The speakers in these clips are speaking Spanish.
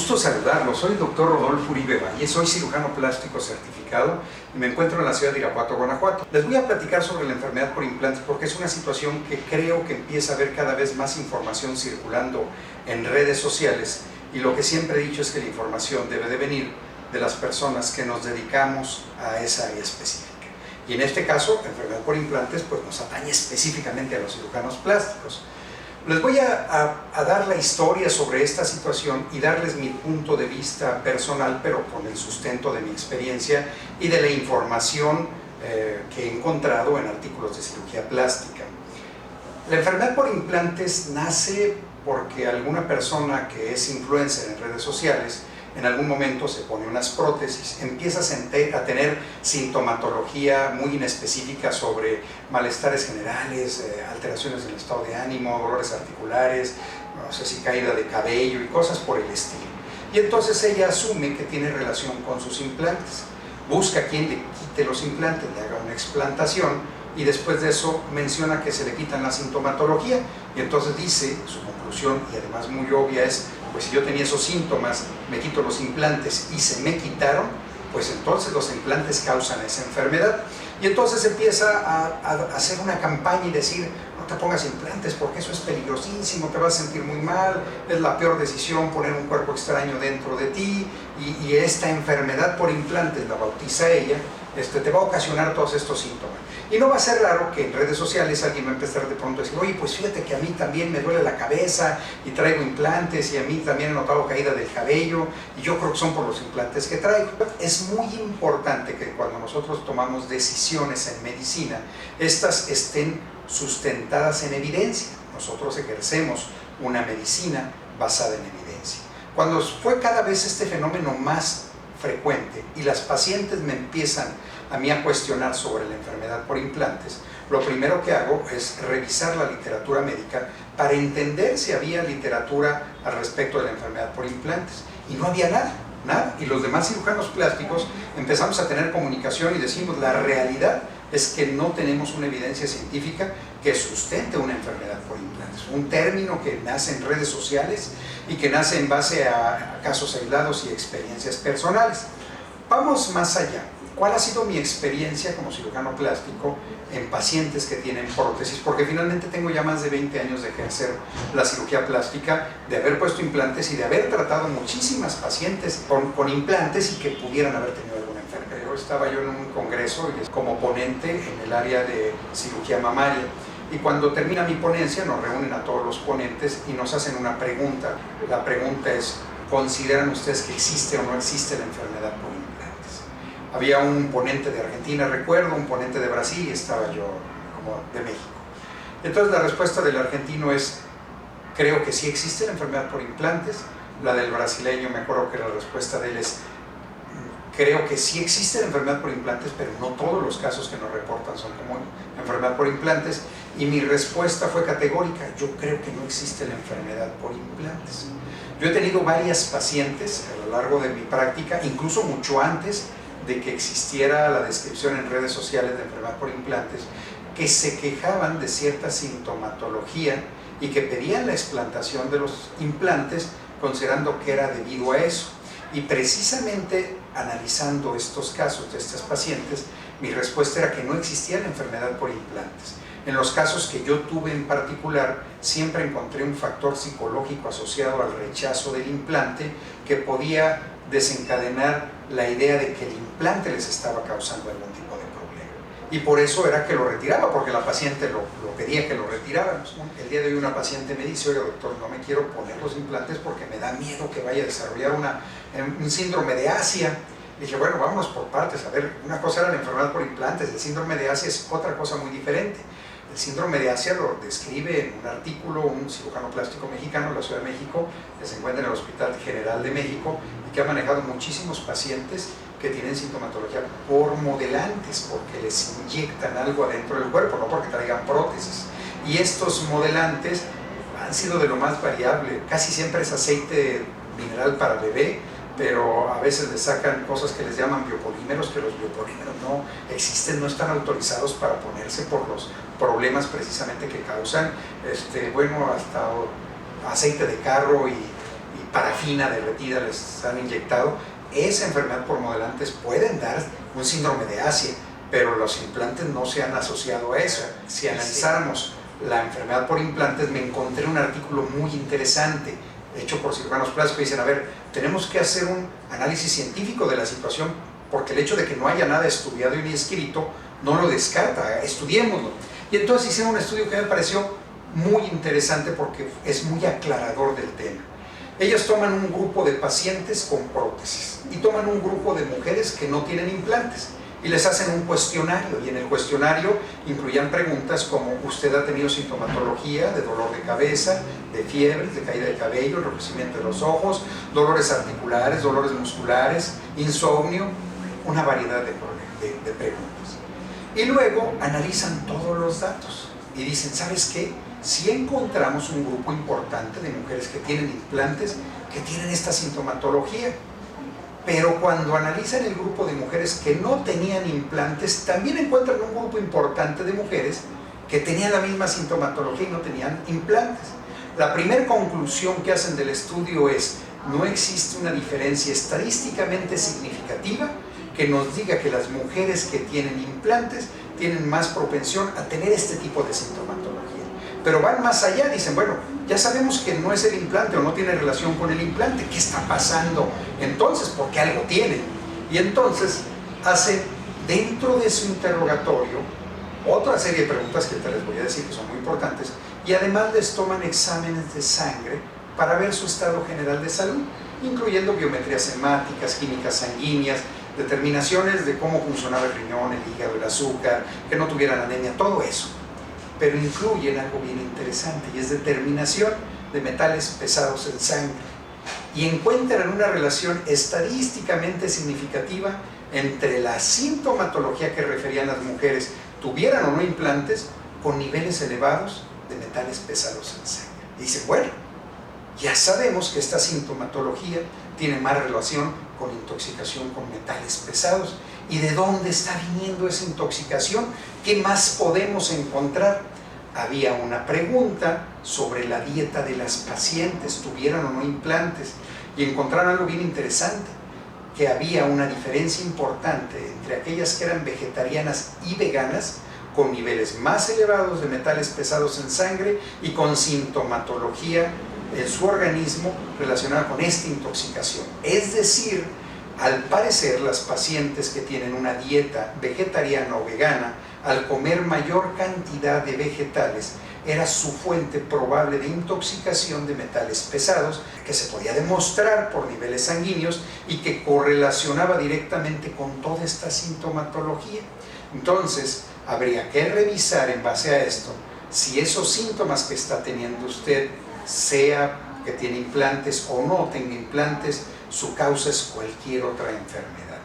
Gusto saludarlo, soy el doctor Rodolfo Uribe Valle, soy cirujano plástico certificado y me encuentro en la ciudad de Irapuato, Guanajuato. Les voy a platicar sobre la enfermedad por implantes porque es una situación que creo que empieza a haber cada vez más información circulando en redes sociales, y lo que siempre he dicho es que la información debe de venir de las personas que nos dedicamos a esa área específica. Y en este caso, la enfermedad por implantes pues nos atañe específicamente a los cirujanos plásticos. Les voy a dar la historia sobre esta situación y darles mi punto de vista personal, pero con el sustento de mi experiencia y de la información que he encontrado en artículos de cirugía plástica. La enfermedad por implantes nace porque alguna persona que es influencer en redes sociales en algún momento se pone unas prótesis, empieza a tener sintomatología muy inespecífica sobre malestares generales, alteraciones del estado de ánimo, dolores articulares, no sé si caída de cabello y cosas por el estilo. Y entonces ella asume que tiene relación con sus implantes, busca a quien le quite los implantes, le haga una explantación, y después de eso menciona que se le quitan la sintomatología, y entonces dice, su conclusión, y además muy obvia, es: pues si yo tenía esos síntomas, me quito los implantes y se me quitaron, pues entonces los implantes causan esa enfermedad. Y entonces empieza a hacer una campaña y decir: no te pongas implantes porque eso es peligrosísimo, te vas a sentir muy mal, es la peor decisión poner un cuerpo extraño dentro de ti, y esta enfermedad por implantes, la bautiza ella, te va a ocasionar todos estos síntomas. Y no va a ser raro que en redes sociales alguien va a empezar de pronto a decir: oye, pues fíjate que a mí también me duele la cabeza y traigo implantes, y a mí también he notado caída del cabello, y yo creo que son por los implantes que traigo. Es muy importante que cuando nosotros tomamos decisiones en medicina, estas estén sustentadas en evidencia. Nosotros ejercemos una medicina basada en evidencia. Cuando fue cada vez este fenómeno más frecuente y las pacientes me empiezan a mí a cuestionar sobre la enfermedad por implantes, lo primero que hago es revisar la literatura médica para entender si había literatura al respecto de la enfermedad por implantes, y no había nada. Y los demás cirujanos plásticos empezamos a tener comunicación y decimos: la realidad es que no tenemos una evidencia científica que sustente una enfermedad por implantes, un término que nace en redes sociales y que nace en base a casos aislados y experiencias personales. Vamos más allá. ¿Cuál ha sido mi experiencia como cirujano plástico en pacientes que tienen prótesis? Porque finalmente tengo ya más de 20 años de ejercer la cirugía plástica, de haber puesto implantes y de haber tratado muchísimas pacientes con implantes y que pudieran haber tenido alguna enfermedad. Estaba yo en un congreso como ponente en el área de cirugía mamaria, y cuando termina mi ponencia nos reúnen a todos los ponentes y nos hacen una pregunta. La pregunta es: ¿consideran ustedes que existe o no existe la enfermedad por implantes? Había un ponente de Argentina, recuerdo, un ponente de Brasil, y estaba yo como de México. Entonces la respuesta del argentino es: creo que sí existe la enfermedad por implantes. La del brasileño, me acuerdo que la respuesta de él es: creo que sí existe la enfermedad por implantes, pero no todos los casos que nos reportan son como enfermedad por implantes. Y mi respuesta fue categórica: yo creo que no existe la enfermedad por implantes. Yo he tenido varias pacientes a lo largo de mi práctica, incluso mucho antes de que existiera la descripción en redes sociales de enfermedad por implantes, que se quejaban de cierta sintomatología y que pedían la explantación de los implantes considerando que era debido a eso. Y precisamente analizando estos casos de estas pacientes, mi respuesta era que no existía la enfermedad por implantes. En los casos que yo tuve en particular, siempre encontré un factor psicológico asociado al rechazo del implante que podía desencadenar la idea de que el implante les estaba causando algún tipo de problema. Y por eso era que lo retiraba, porque la paciente lo pedía que lo retiráramos. El día de hoy una paciente me dice: oye, doctor, no me quiero poner los implantes porque me da miedo que vaya a desarrollar un síndrome de Asia. Dije: bueno, vámonos por partes. A ver, una cosa era la enfermedad por implantes, el síndrome de Asia es otra cosa muy diferente. El síndrome de Asia lo describe en un artículo un cirujano plástico mexicano de la Ciudad de México, que se encuentra en el Hospital General de México y que ha manejado muchísimos pacientes que tienen sintomatología por modelantes, porque les inyectan algo adentro del cuerpo, no porque traigan prótesis. Y estos modelantes han sido de lo más variable. Casi siempre es aceite mineral para bebé, pero a veces les sacan cosas que les llaman biopolímeros, que los biopolímeros no existen, no están autorizados para ponerse por los problemas precisamente que causan, bueno, hasta aceite de carro y y parafina derretida les han inyectado, esa enfermedad por modelantes pueden dar un síndrome de Asia, pero los implantes no se han asociado a eso. Si analizáramos la enfermedad por implantes, me encontré un artículo muy interesante hecho por cirujanos plásticos. Dicen, a ver, tenemos que hacer un análisis científico de la situación, porque el hecho de que no haya nada estudiado y ni escrito no lo descarta, estudiémoslo. Y entonces hicieron un estudio que me pareció muy interesante porque es muy aclarador del tema. Ellos toman un grupo de pacientes con prótesis y toman un grupo de mujeres que no tienen implantes y les hacen un cuestionario, y en el cuestionario incluían preguntas como: ¿usted ha tenido sintomatología de dolor de cabeza, de fiebre, de caída de cabello, enrojecimiento de los ojos, dolores articulares, dolores musculares, insomnio? Una variedad de preguntas. Y luego analizan todos los datos y dicen, ¿sabes qué? Si encontramos un grupo importante de mujeres que tienen implantes, que tienen esta sintomatología, pero cuando analizan el grupo de mujeres que no tenían implantes, también encuentran un grupo importante de mujeres que tenían la misma sintomatología y no tenían implantes. La primera conclusión que hacen del estudio es: no existe una diferencia estadísticamente significativa que nos diga que las mujeres que tienen implantes tienen más propensión a tener este tipo de sintomatología. Pero van más allá, dicen, bueno, ya sabemos que no es el implante o no tiene relación con el implante. ¿Qué está pasando entonces? Porque algo tienen. Y entonces hacen dentro de su interrogatorio otra serie de preguntas que te les voy a decir que son muy importantes, y además les toman exámenes de sangre para ver su estado general de salud, incluyendo biometrías hemáticas, químicas sanguíneas, determinaciones de cómo funcionaba el riñón, el hígado, el azúcar, que no tuvieran anemia, todo eso. Pero incluyen algo bien interesante, y es determinación de metales pesados en sangre, y encuentran una relación estadísticamente significativa entre la sintomatología que referían las mujeres, tuvieran o no implantes, con niveles elevados de metales pesados en sangre. Y dicen, bueno, ya sabemos que esta sintomatología tiene más relación con intoxicación con metales pesados. ¿Y de dónde está viniendo esa intoxicación? ¿Qué más podemos encontrar? Había una pregunta sobre la dieta de las pacientes, tuvieran o no implantes, y encontraron algo bien interesante, que había una diferencia importante entre aquellas que eran vegetarianas y veganas, con niveles más elevados de metales pesados en sangre y con sintomatología en su organismo relacionada con esta intoxicación. Es decir, al parecer las pacientes que tienen una dieta vegetariana o vegana, al comer mayor cantidad de vegetales, era su fuente probable de intoxicación de metales pesados, que se podía demostrar por niveles sanguíneos y que correlacionaba directamente con toda esta sintomatología. Entonces, habría que revisar en base a esto si esos síntomas que está teniendo usted, sea que tiene implantes o no tenga implantes, su causa es cualquier otra enfermedad.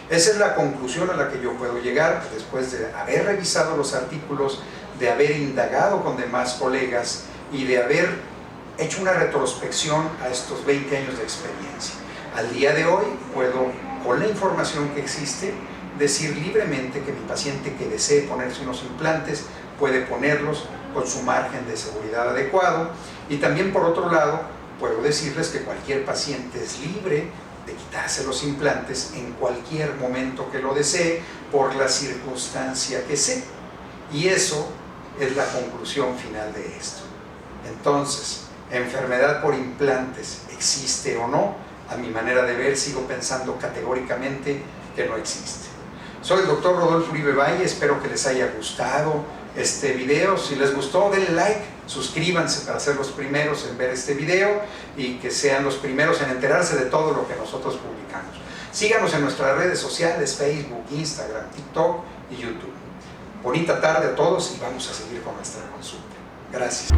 Esa es la conclusión a la que yo puedo llegar después de haber revisado los artículos, de haber indagado con demás colegas y de haber hecho una retrospección a estos 20 años de experiencia. Al día de hoy puedo, con la información que existe, decir libremente que mi paciente que desee ponerse unos implantes puede ponerlos con su margen de seguridad adecuado, y también por otro lado puedo decirles que cualquier paciente es libre de quitarse los implantes en cualquier momento que lo desee por la circunstancia que sea, y eso es la conclusión final de esto. Entonces, enfermedad por implantes, ¿existe o no? A mi manera de ver, sigo pensando categóricamente que no existe. Soy el doctor Rodolfo Uribe Valle, espero que les haya gustado este video. Si les gustó, denle like, suscríbanse para ser los primeros en ver este video y que sean los primeros en enterarse de todo lo que nosotros publicamos. Síganos en nuestras redes sociales, Facebook, Instagram, TikTok y YouTube. Bonita tarde a todos y vamos a seguir con nuestra consulta. Gracias.